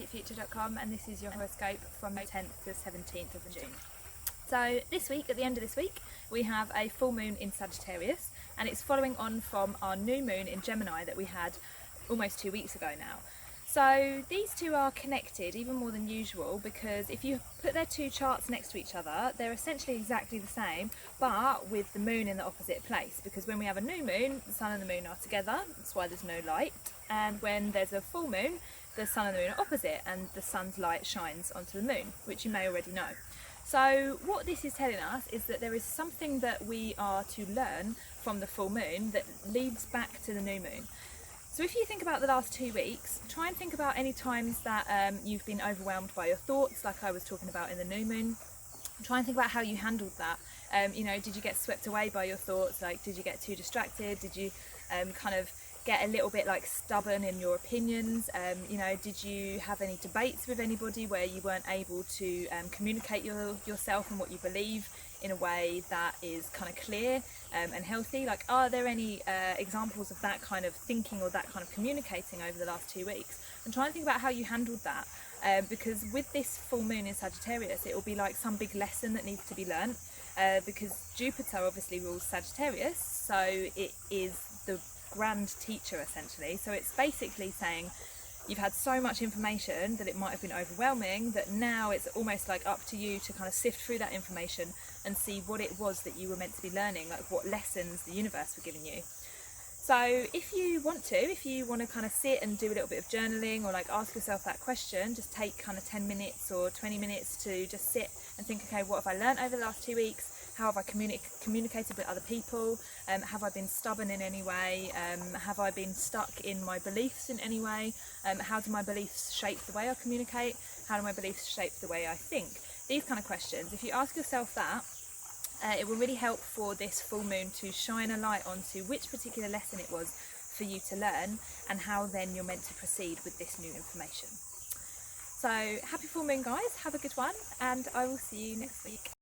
magicfuture.com, and this is your horoscope from the 10th to 17th of June. So this week, at the end of this week, we have a full moon in Sagittarius, and it's following on from our new moon in Gemini that we had almost 2 weeks ago now. So these two are connected even more than usual, because if you put their two charts next to each other, they're essentially exactly the same, but with the moon in the opposite place. Because when we have a new moon, the sun and the moon are together, that's why there's no light. And when there's a full moon, the sun and the moon are opposite, and the sun's light shines onto the moon, which you may already know. So what this is telling us is that there is something that we are to learn from the full moon that leads back to the new moon. So if you think about the last 2 weeks, try and think about any times that you've been overwhelmed by your thoughts, like I was talking about in the new moon. Try and think about how you handled that. You know, did you get swept away by your thoughts? Like, did you get too distracted? Did you kind of get a little bit like stubborn in your opinions? You know, did you have any debates with anybody where you weren't able to communicate yourself and what you believe in a way that is kind of clear and healthy? Like, are there any examples of that kind of thinking or that kind of communicating over the last 2 weeks? And try and think about how you handled that, because with this full moon in Sagittarius, it will be like some big lesson that needs to be learnt, because Jupiter obviously rules Sagittarius, so it is the grand teacher essentially. So it's basically saying you've had so much information that it might have been overwhelming, that now it's almost like up to you to kind of sift through that information and see what it was that you were meant to be learning, like what lessons the universe were giving you. So if you want to kind of sit and do a little bit of journaling, or like ask yourself that question, just take kind of 10 minutes or 20 minutes to just sit and think, okay, what have I learned over the last 2 weeks? How have I communicated with other people? Have I been stubborn in any way? Have I been stuck in my beliefs in any way? How do my beliefs shape the way I communicate? How do my beliefs shape the way I think? These kind of questions, if you ask yourself that, it will really help for this full moon to shine a light onto which particular lesson it was for you to learn, and how then you're meant to proceed with this new information. So happy full moon, guys, have a good one, and I will see you next week.